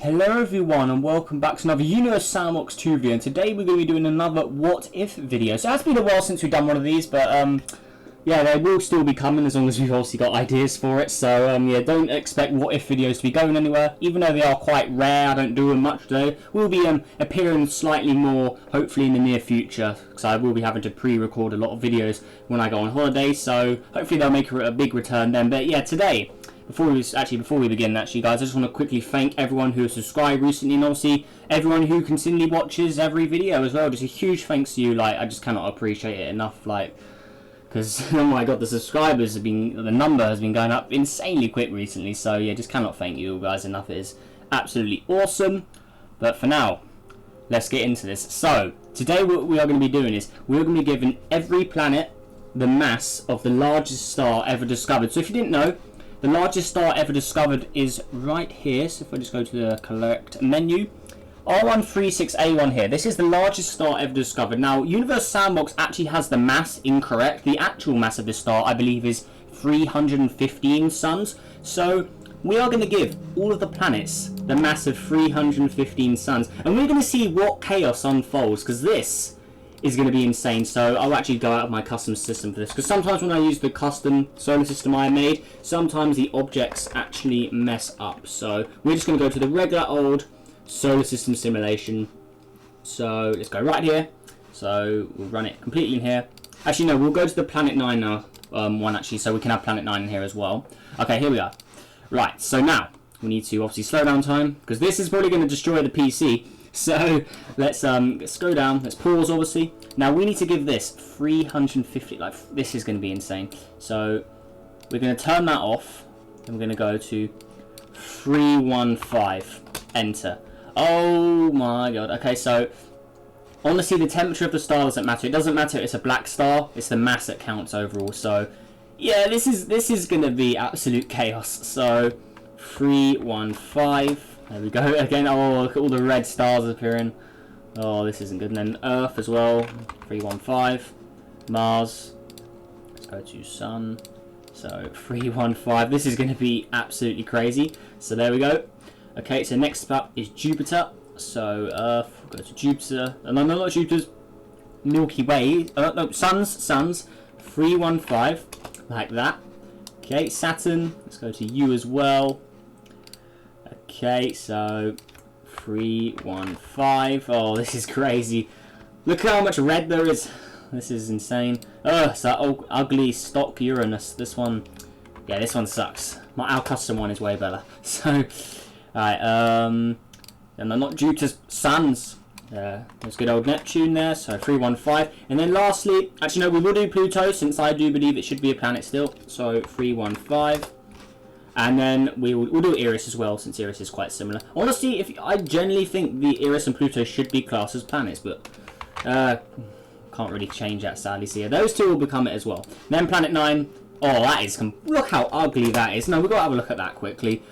Hello everyone and welcome back to another Sandbox 2 video, and today we're going to be doing another what if video. So it has been a while since we've done one of these, but yeah, they will still be coming as long as we've obviously got ideas for it. So yeah, don't expect what if videos to be going anywhere, even though they are quite rare. I don't do them much today. We'll be appearing slightly more hopefully in the near future, because I will be having to pre-record a lot of videos when I go on holiday, so hopefully they'll make a big return then. But yeah, today, before we begin, guys, I just want to quickly thank everyone who has subscribed recently, and obviously everyone who continually watches every video as well. Just a huge thanks to you. Like, I just cannot appreciate it enough. Like, because oh my god, the number has been going up insanely quick recently. So yeah, just cannot thank you guys enough. It is absolutely awesome. But for now, let's get into this. So today, what we are going to be doing is we're going to be giving every planet the mass of the largest star ever discovered. So if you didn't know, the largest star ever discovered is right here. So if I just go to the collect menu, R136A1 here. This is the largest star ever discovered. Now, Universe Sandbox actually has the mass incorrect. The actual mass of this star, I believe, is 315 suns. So we are going to give all of the planets the mass of 315 suns. And we're going to see what chaos unfolds, because this is going to be insane. So I'll actually go out of my custom system for this, because sometimes when I use the custom solar system I made, sometimes the objects actually mess up. So we're just going to go to the regular old solar system simulation. So let's go right here. So we'll run it completely in here. Actually no, we'll go to the Planet 9 now, one actually, so we can have Planet 9 in here as well. Okay, here we are. Right, so now we need to obviously slow down time, because this is probably going to destroy the PC. So let's go down, let's pause obviously. Now we need to give this 350, like this is going to be insane. So we're going to turn that off, and we're going to go to 315, enter. Oh my god. Okay, so honestly the temperature of the star doesn't matter. It doesn't matter if it's a black star, it's the mass that counts overall. So yeah, this is going to be absolute chaos. So 315. There we go again. Oh, look at all the red stars appearing. Oh, this isn't good. And then Earth as well. 315. Mars. Let's go to Sun. So 315. This is going to be absolutely crazy. So there we go. Okay, so next up is Jupiter. So Earth. We'll go to Jupiter. No, not Jupiter's. Milky Way. No, Suns. 315. Like that. Okay, Saturn. Let's go to you as well. Okay, so 315. Oh, this is crazy. Look how much red there is. This is insane. Oh, it's that ugly stock Uranus. This one, yeah, this one sucks. Our custom one is way better. So, alright, and they're not Jupiter's suns. There's good old Neptune there, so 315. And then lastly, actually no, we will do Pluto, since I do believe it should be a planet still. So 315. And then we'll do Eris as well, since Eris is quite similar. Honestly, I generally think the Eris and Pluto should be classed as planets, but can't really change that sadly. So yeah, those two will become it as well. Then Planet 9. Oh, that is... Look how ugly that is. No, we've got to have a look at that quickly.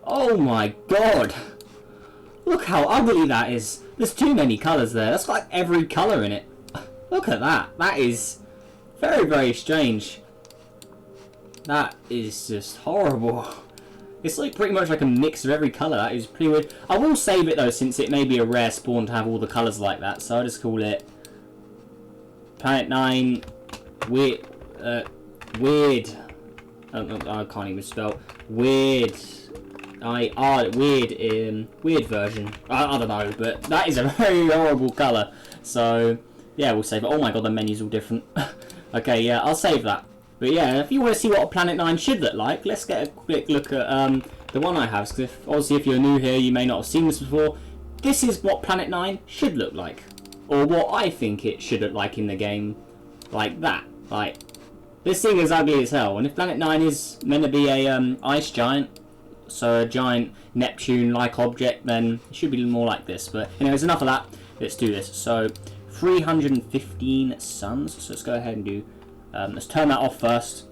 Oh my god. Look how ugly that is. There's too many colours there. That's like every colour in it. Look at that. That is very, very strange. That is just horrible. It's like pretty much like a mix of every colour. That is pretty weird. I will save it though, since it may be a rare spawn to have all the colours like that. So I'll just call it Planet 9 Weird. Weird. I can't even spell. Weird. Weird version. I don't know, but that is a very horrible colour. So yeah, we'll save it. Oh my god, the menu's all different. Okay, yeah, I'll save that. But yeah, if you want to see what a Planet 9 should look like, let's get a quick look at the one I have. Because obviously if you're new here, you may not have seen this before. This is what Planet 9 should look like. Or what I think it should look like in the game. Like that. Like, this thing is ugly as hell. And if Planet 9 is meant to be a ice giant, so a giant Neptune-like object, then it should be more like this. But anyways, enough of that. Let's do this. So, 315 suns. So let's go ahead and do... let's turn that off first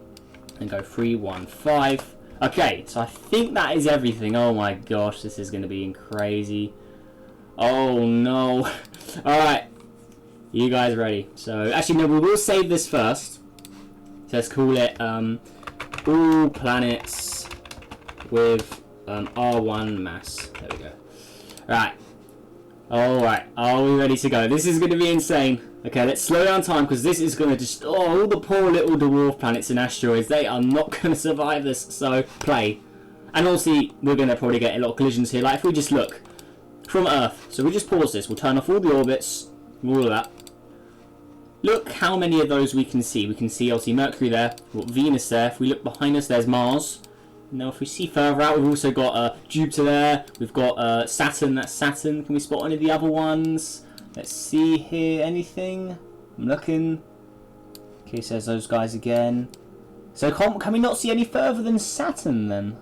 and go 315. Okay, so I think that is everything. Oh my gosh, this is going to be crazy. Oh no. Alright, you guys ready? So actually no, we will save this first. So let's call it all planets with R1 mass. There we go. Right. Alright, are we ready to go? This is going to be insane. Okay, let's slow down time because this is going to just... Oh, all the poor little dwarf planets and asteroids, they are not going to survive this. So, play. And obviously, we're going to probably get a lot of collisions here. Like, if we just look from Earth. So, we just pause this. We'll turn off all the orbits. All of that. Look how many of those we can see. We can see, obviously, Mercury there. We've got Venus there. If we look behind us, there's Mars. Now, if we see further out, we've also got Jupiter there. We've got Saturn. That's Saturn. Can we spot any of the other ones? Let's see here. Anything? I'm looking. Okay, so there's those guys again. So can we not see any further than Saturn then?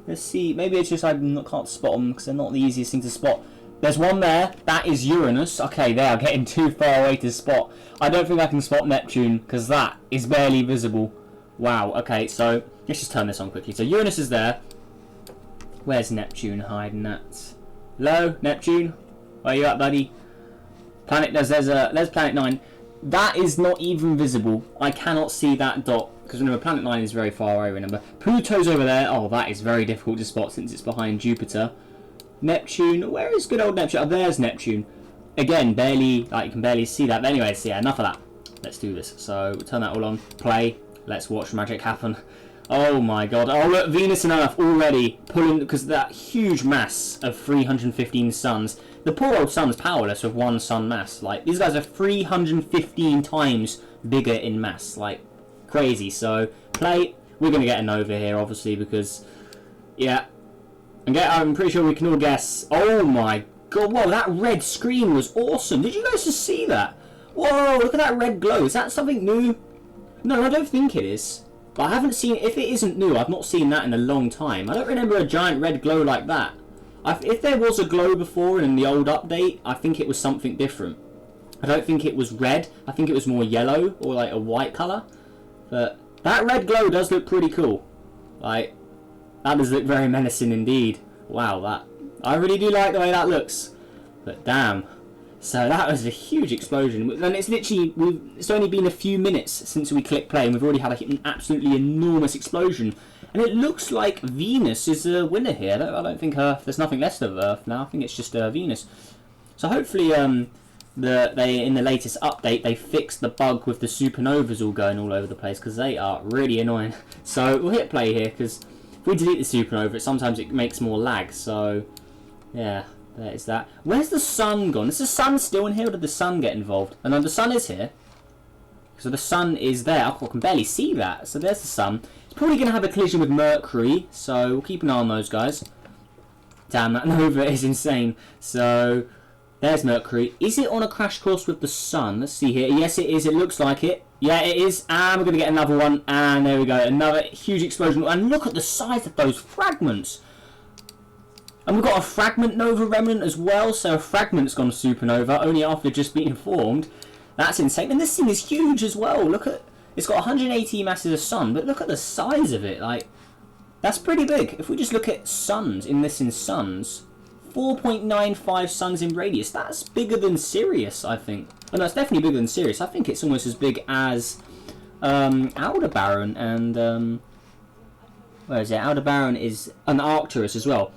Let's see. Maybe it's just I can't spot them because they're not the easiest thing to spot. There's one there. That is Uranus. Okay, they are getting too far away to spot. I don't think I can spot Neptune because that is barely visible. Wow. Okay, so let's just turn this on quickly. So Uranus is there. Where's Neptune hiding at? Hello, Neptune? Where you at, buddy? Planet. There's Planet 9. That is not even visible. I cannot see that dot because remember Planet 9 is very far away. Remember Pluto's over there. Oh, that is very difficult to spot since it's behind Jupiter. Neptune. Where is good old Neptune? Oh, there's Neptune. Again, barely. Like you can barely see that. But anyway, so yeah, enough of that. Let's do this. So we'll turn that all on. Play. Let's watch magic happen. Oh my god. Oh look, Venus and Earth already pulling, because that huge mass of 315 suns. The poor old sun's powerless with one sun mass. Like, these guys are 315 times bigger in mass. Like, crazy. So, play. We're going to get a nova here, obviously, because, yeah. I'm pretty sure we can all guess. Oh my god. Whoa, that red screen was awesome. Did you guys just see that? Whoa, look at that red glow. Is that something new? No, I don't think it is. But I haven't seen... If it isn't new, I've not seen that in a long time. I don't remember a giant red glow like that. If there was a glow before in the old update, I think it was something different. I don't think it was red. I think it was more yellow or like a white colour. But that red glow does look pretty cool. Like, that does look very menacing indeed. Wow, that... I really do like the way that looks. But damn. So that was a huge explosion. And it's literally... It's only been a few minutes since we clicked play and we've already had an absolutely enormous explosion. And it looks like Venus is a winner here. I don't think there's nothing left of Earth now. I think it's just Venus. So hopefully in the latest update they fixed the bug with the supernovas all going all over the place because they are really annoying. So we'll hit play here because if we delete the supernova, sometimes it makes more lag. So yeah, there is that. Where's the sun gone? Is the sun still in here or did the sun get involved? Oh no, the sun is here. So the sun is there. I can barely see that. So there's the sun. It's probably going to have a collision with Mercury. So we'll keep an eye on those guys. Damn, that nova is insane. So there's Mercury. Is it on a crash course with the sun? Let's see here. Yes, it is. It looks like it. Yeah, it is. And we're going to get another one. And there we go. Another huge explosion. And look at the size of those fragments. And we've got a fragment nova remnant as well. So a fragment's gone supernova only after just being formed. That's insane. And this thing is huge as well. Look at... It's got 180 masses of sun, but look at the size of it. Like, that's pretty big. If we just look at suns, in suns, 4.95 suns in radius. That's bigger than Sirius, I think. Oh, no, it's definitely bigger than Sirius. I think it's almost as big as Aldebaran and... where is it? Aldebaran is an Arcturus as well.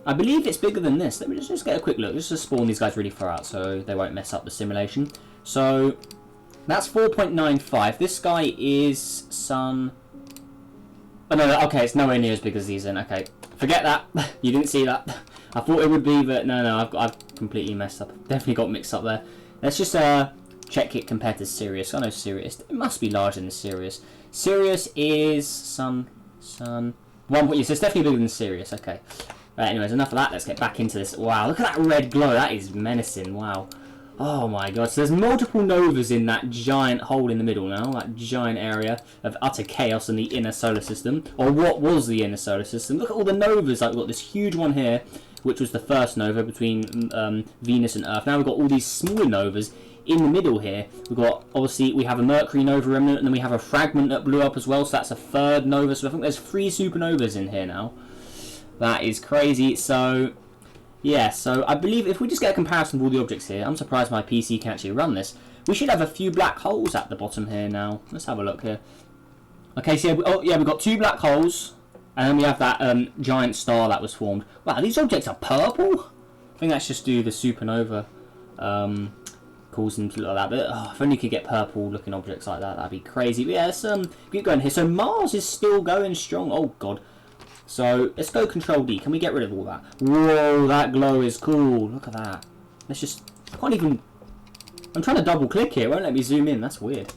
I believe it's bigger than this. Let me just get a quick look. Just to spawn these guys really far out so they won't mess up the simulation. So, that's 4.95. This guy is sun... Oh, no, okay, it's nowhere near as big as these then. Okay, forget that. You didn't see that. I thought it would be, but no, I've completely messed up. Definitely got mixed up there. Let's just check it compared to Sirius. I know Sirius. It must be larger than Sirius. Sirius is sun... 1. Yes, it's definitely bigger than Sirius. Okay. Right, anyways, enough of that. Let's get back into this. Wow, look at that red glow. That is menacing. Wow. Oh my god. So there's multiple novas in that giant hole in the middle now. That giant area of utter chaos in the inner solar system. Or what was the inner solar system. Look at all the novas. Like, we've got this huge one here, which was the first nova between Venus and Earth. Now we've got all these smaller novas in the middle here. We've got, obviously, we have a Mercury nova remnant, and then we have a fragment that blew up as well. So that's a third nova. So I think there's 3 supernovas in here now. That is crazy. So... yeah, so I believe if we just get a comparison of all the objects here, I'm surprised my PC can actually run this. We should have a few black holes at the bottom here now. Let's have a look here. Okay, so we've got 2 black holes. And then we have that giant star that was formed. Wow, these objects are purple? I think that's just due to the supernova causing them to look like that. But if only you could get purple looking objects like that, that'd be crazy. But yeah, let's keep going here. So Mars is still going strong. Oh god. So let's go Control D. Can we get rid of all that? Whoa, that glow is cool. Look at that. Let's just... I can't even... I'm trying to double click here. It won't let me zoom in. That's weird.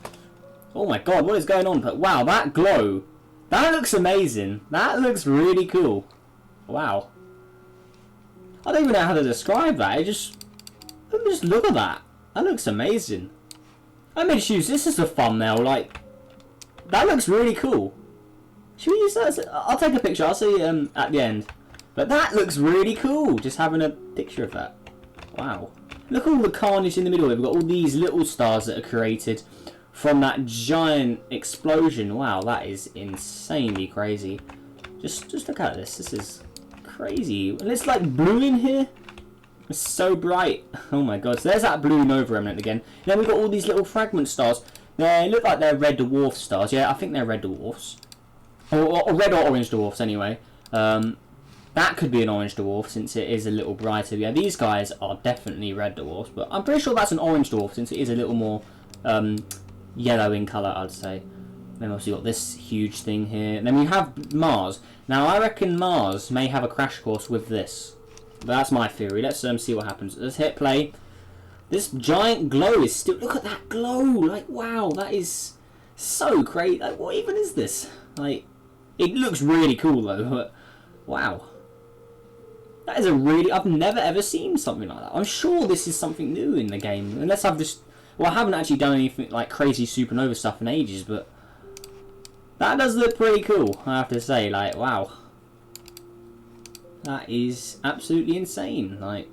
Oh my god, what is going on? But wow, that glow. That looks amazing. That looks really cool. Wow. I don't even know how to describe that. Just look at that. That looks amazing. I may just use this as a thumbnail. Like, that looks really cool. Should we use that? I'll take a picture. I'll see at the end. But that looks really cool. Just having a picture of that. Wow. Look at all the carnage in the middle. We've got all these little stars that are created from that giant explosion. Wow, that is insanely crazy. Just look at this. This is crazy. And it's like blue in here. It's so bright. Oh my god. So there's that blue nova remnant again. And then we've got all these little fragment stars. They look like they're red dwarf stars. Yeah, I think they're red dwarfs. Or red or orange dwarfs anyway. That could be an orange dwarf since it is a little brighter. Yeah, these guys are definitely red dwarfs. But I'm pretty sure that's an orange dwarf since it is a little more yellow in colour, I'd say. Then also got this huge thing here. And then we have Mars. Now I reckon Mars may have a crash course with this. But that's my theory. Let's see what happens. Let's hit play. This giant glow is still... Look at that glow! Like, wow, that is so crazy. Like, what even is this? Like, it looks really cool though, but wow. That is a really... I've never ever seen something like that. I'm sure this is something new in the game. Unless I've just... Well, I haven't actually done anything like crazy supernova stuff in ages, but... That does look pretty cool, I have to say. Like, wow. That is absolutely insane. Like,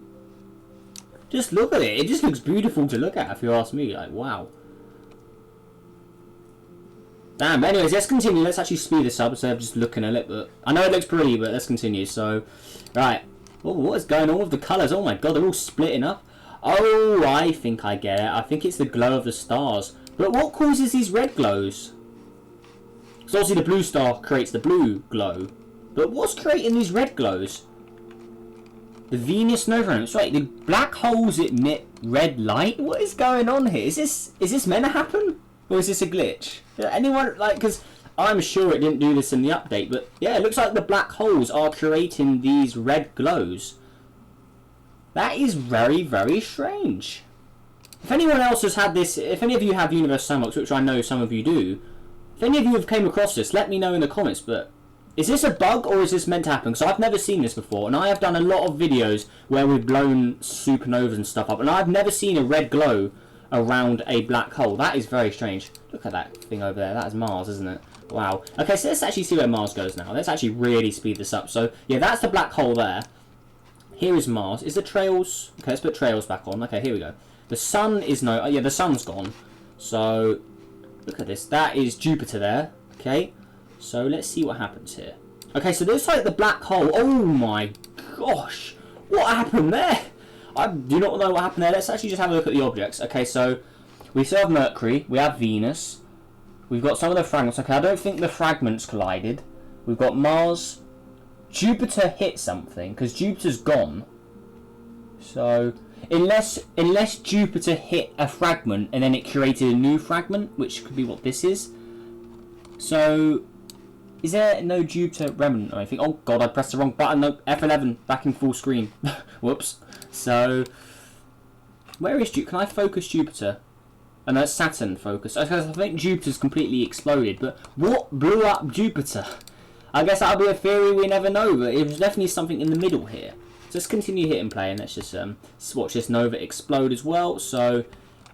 just look at it. It just looks beautiful to look at, if you ask me. Like, wow. Damn, but anyways, let's continue. Let's actually speed this up instead of just looking at it. But I know it looks pretty, but let's continue. So, right. Oh, what is going on with the colours? Oh my god, they're all splitting up. Oh, I think I get it. I think it's the glow of the stars. But what causes these red glows? Because obviously the blue star creates the blue glow. But what's creating these red glows? The Venus nova. That's right. The black holes emit red light. What is going on here? Is this meant to happen, or is this a glitch? Anyone like? Because I'm sure it didn't do this in the update. But yeah, it looks like the black holes are creating these red glows. That is very, very strange. If anyone else has had this, if any of you have Universe Sandbox, which I know some of you do, if any of you have came across this, let me know in the comments. But is this a bug or is this meant to happen? Because I've never seen this before, and I have done a lot of videos where we've blown supernovas and stuff up, and I've never seen a red glow around a black hole. That is very strange. Look at that thing over there. That is Mars, isn't it? Wow. Okay, so let's actually see where Mars goes now. Let's actually really speed this up. So, yeah, that's the black hole there. Here is Mars. Is the trails... Okay, let's put trails back on. Okay, here we go. The sun is no... Oh, yeah, the sun's gone. So, look at this. That is Jupiter there. Okay. So, let's see what happens here. Okay, so there's like the black hole. Oh my gosh. What happened there? I do not know what happened there. Let's actually just have a look at the objects. Okay, so we still have Mercury. We have Venus. We've got some of the fragments. Okay, I don't think the fragments collided. We've got Mars. Jupiter hit something, because Jupiter's gone. So, unless Jupiter hit a fragment and then it created a new fragment, which could be what this is. So, is there no Jupiter remnant or anything? Oh god, I pressed the wrong button. No, F11, back in full screen. Whoops. So, where is Jupiter? Can I focus Jupiter? Oh no, it's Saturn focus. I think Jupiter's completely exploded, but what blew up Jupiter? I guess that'll be a theory, we never know, but it was definitely something in the middle here. So let's continue hitting play and let's just watch this nova explode as well. So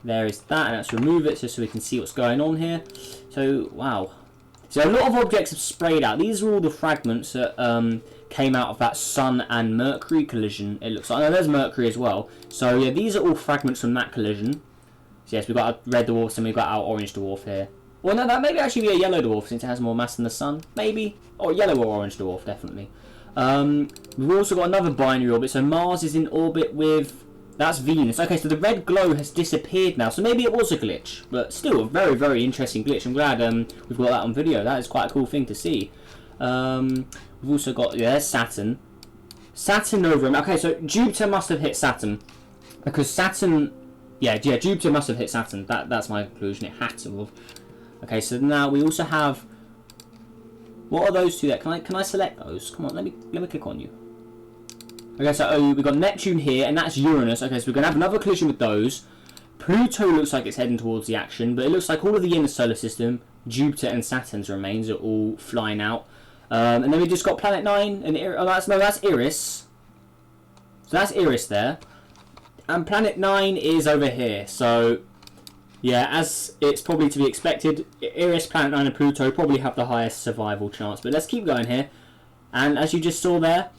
there is that, and let's remove it just so we can see what's going on here. So, wow. So a lot of objects have sprayed out. These are all the fragments that came out of that Sun and Mercury collision, it looks like. No, there's Mercury as well. So yeah, these are all fragments from that collision. So yes, we've got our red dwarfs and we've got our orange dwarf here. Well, no, that may actually be a yellow dwarf since it has more mass than the sun. Maybe. Or yellow or orange dwarf, definitely. We've also got another binary orbit. So Mars is in orbit with... That's Venus. Okay, so the red glow has disappeared now. So maybe it was a glitch. But still, a very, very interesting glitch. I'm glad we've got that on video. That is quite a cool thing to see. We've also got, yeah, there's Saturn. Saturn over him. Okay, so Jupiter must have hit Saturn. Because Saturn... Yeah, Jupiter must have hit Saturn. That's my conclusion. It had to have. Okay, so now we also have... What are those two there? Can I select those? Come on, let me click on you. Okay, so we've got Neptune here, and that's Uranus. Okay, so we're going to have another collision with those. Pluto looks like it's heading towards the action, but it looks like all of the inner solar system, Jupiter and Saturn's remains, are all flying out. And then we just got Planet 9, and that's Eris. So that's Eris there. And Planet 9 is over here, so... Yeah, as it's probably to be expected, Eris, Planet 9 and Pluto probably have the highest survival chance. But let's keep going here. And as you just saw there,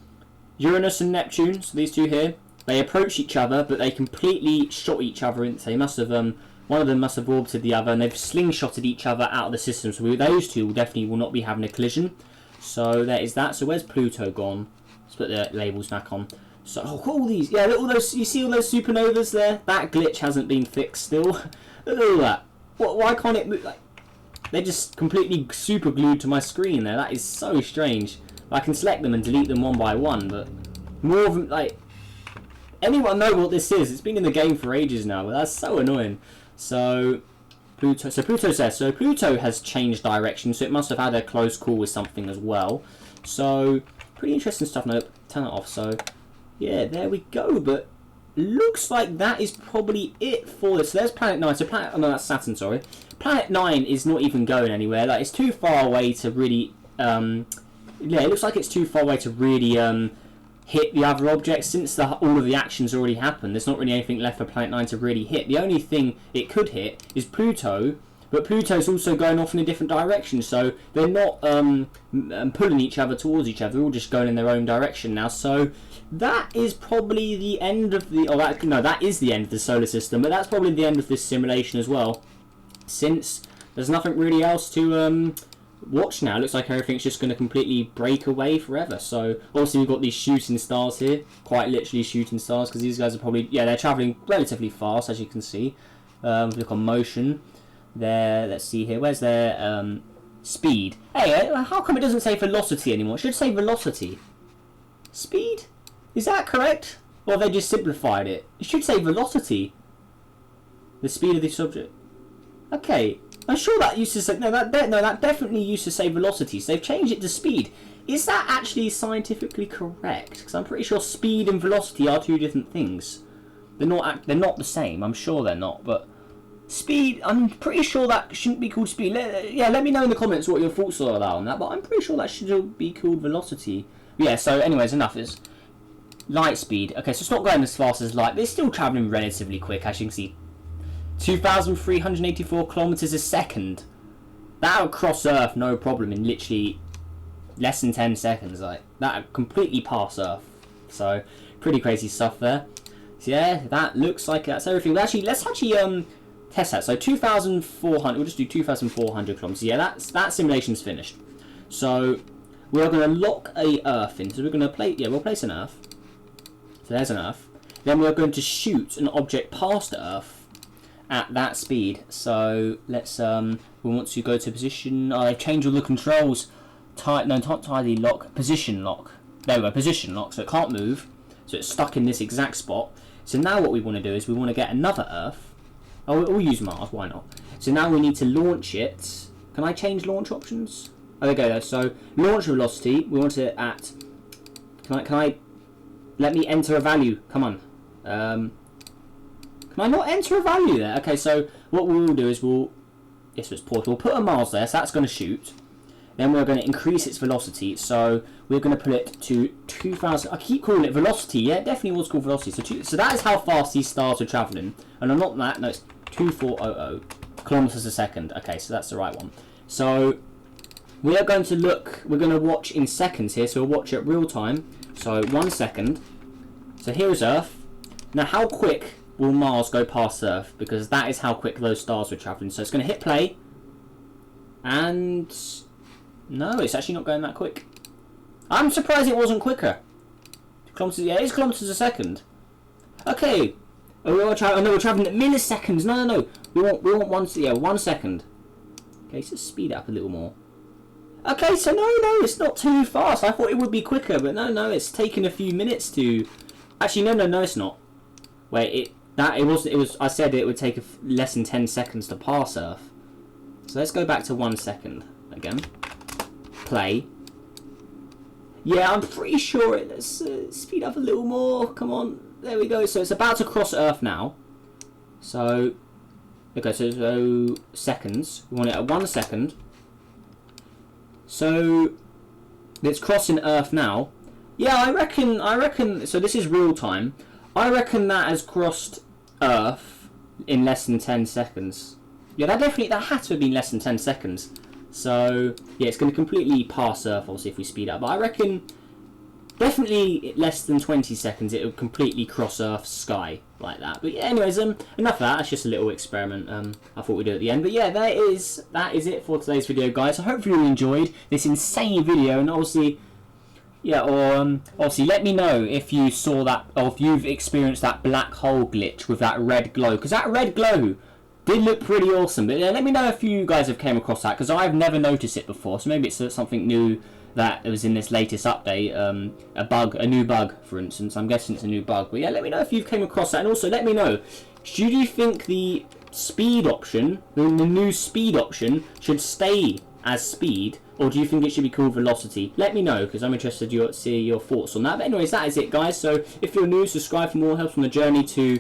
Uranus and Neptune, so these two here, they approach each other, but they completely shot each other. They must have, one of them must have orbited the other, and they've slingshotted each other out of the system. So those two will not be having a collision. So there is that. So where's Pluto gone? Let's put the labels back on. So all these, yeah, look, all those. You see all those supernovas there? That glitch hasn't been fixed still. Look at all that. Why can't it move? Like, they're just completely super glued to my screen there. That is so strange. I can select them and delete them one by one, but more of them, like, anyone know what this is? It's been in the game for ages now, but that's so annoying. So Pluto says, so Pluto has changed direction, so it must have had a close call with something as well. So pretty interesting stuff. No, turn it off. So yeah, there we go. But looks like that is probably it for this. So there's Planet 9. So oh no, that's Saturn. Sorry, Planet 9 is not even going anywhere. Like, it's too far away to really. Yeah, it looks like it's too far away to really hit the other objects. Since all of the action's already happened, there's not really anything left for Planet 9 to really hit. The only thing it could hit is Pluto, but Pluto's also going off in a different direction, so they're not pulling each other towards each other. They're all just going in their own direction now. So that is probably the end of the... that is the end of the solar system, but that's probably the end of this simulation as well, since there's nothing really else to... watch now. It looks like everything's just going to completely break away forever. So obviously we've got these shooting stars here, quite literally shooting stars, because these guys are probably, yeah, they're travelling relatively fast, as you can see. Look on motion there. Let's see here, where's their speed? Hey, how come it doesn't say velocity anymore? It should say velocity. Speed, is that correct, or have they just simplified it? It should say velocity, the speed of this object. Okay, I'm sure that used to say that definitely used to say velocity. So they've changed it to speed. Is that actually scientifically correct? Because I'm pretty sure speed and velocity are two different things. They're not the same. I'm sure they're not. But speed, I'm pretty sure that shouldn't be called speed. Let me know in the comments what your thoughts are on that. But I'm pretty sure that should be called velocity. Yeah. So anyways, enough is light speed. Okay, so it's not going as fast as light, but it's still traveling relatively quick, as you can see. 2,384 kilometers a second. That'll cross Earth no problem in literally less than 10 seconds. Like, that'll completely pass Earth. So pretty crazy stuff there. So yeah, that looks like that's everything. Let's actually test that. So 2,400. We'll just do 2,400 kilometers. Yeah, that simulation's finished. So we're going to lock a Earth in. So we're going to play. Yeah, we'll place an Earth. So there's an Earth. Then we're going to shoot an object past Earth at that speed. So let's we want to go to position. Oh, they've changed all the controls. Not tidy lock, position lock. There we go, position lock. So it can't move, so it's stuck in this exact spot. So now what we want to do is we want to get another Earth. Oh, we'll use Mars, why not? So now we need to launch it. Can I change launch options? Oh, there we go. So launch velocity, we want it at, can I let me enter a value, come on. Can I not enter a value there? Okay, so what we'll do is yes, it's port. We'll put a Mars there, so that's going to shoot. Then we're going to increase its velocity, so we're going to put it to 2,000. I keep calling it velocity. Yeah, it definitely was called velocity. So that is how fast these stars are travelling. And I'm not that. No, it's 2,400 kilometers a second. Okay, so that's the right one. So we are going to look. We're going to watch in seconds here. So we'll watch it real time. So 1 second. So here is Earth. Now, how quick will Mars go past Earth? Because that is how quick those stars were travelling. So it's going to hit play, and no, it's actually not going that quick. I'm surprised it wasn't quicker. Kilometers, yeah, it is kilometers a second. Okay, we're travelling at milliseconds. No. We want 1 second. Okay, so speed it up a little more. Okay, so no, it's not too fast. I thought it would be quicker, but no, it's taken a few minutes to... Actually, no, it's not. Wait, it was. I said it would take less than 10 seconds to pass Earth. So let's go back to 1 second again. Play. Yeah, I'm pretty sure it. Let's speed up a little more. Come on, there we go. So it's about to cross Earth now. So, okay, so seconds. We want it at 1 second. So it's crossing Earth now. Yeah, I reckon. So this is real time. I reckon that has crossed Earth in less than 10 seconds. Yeah, that had to have been less than 10 seconds. So yeah, it's going to completely pass Earth. Obviously, if we speed up, but I reckon definitely less than 20 seconds it will completely cross Earth's sky like that. But yeah, anyways, enough of that. That's just a little experiment. I thought we'd do at the end. But yeah, that is it for today's video, guys. I hope you enjoyed this insane video, and obviously. Yeah, or obviously let me know if you saw that, or if you've experienced that black hole glitch with that red glow, because that red glow did look pretty awesome. But yeah, let me know if you guys have came across that, because I've never noticed it before. So maybe it's something new that was in this latest update, a new bug, for instance. I'm guessing it's a new bug. But yeah, let me know if you've came across that, and also let me know, do you think the speed option, the new speed option, should stay as speed, or do you think it should be called velocity? Let me know, because I'm interested to see your thoughts on that. But anyways, that is it, guys. So if you're new, subscribe for more. Helps on the journey to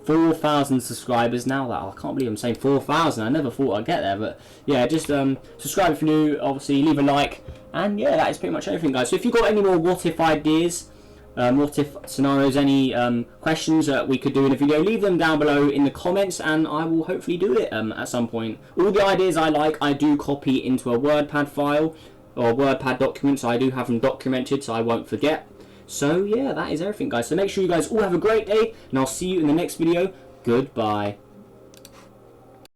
4,000 subscribers now. That I can't believe I'm saying 4,000. I never thought I'd get there, but yeah, just subscribe if you're new. Obviously, leave a like, and yeah, that is pretty much everything, guys. So if you've got any more what if ideas, what if scenarios, any questions that we could do in a video, leave them down below in the comments, and I will hopefully do it at some point. All the ideas I like, I do copy into a WordPad file or WordPad document, so I do have them documented so I won't forget. So yeah, that is everything, guys. So make sure you guys all have a great day, and I'll see you in the next video. Goodbye.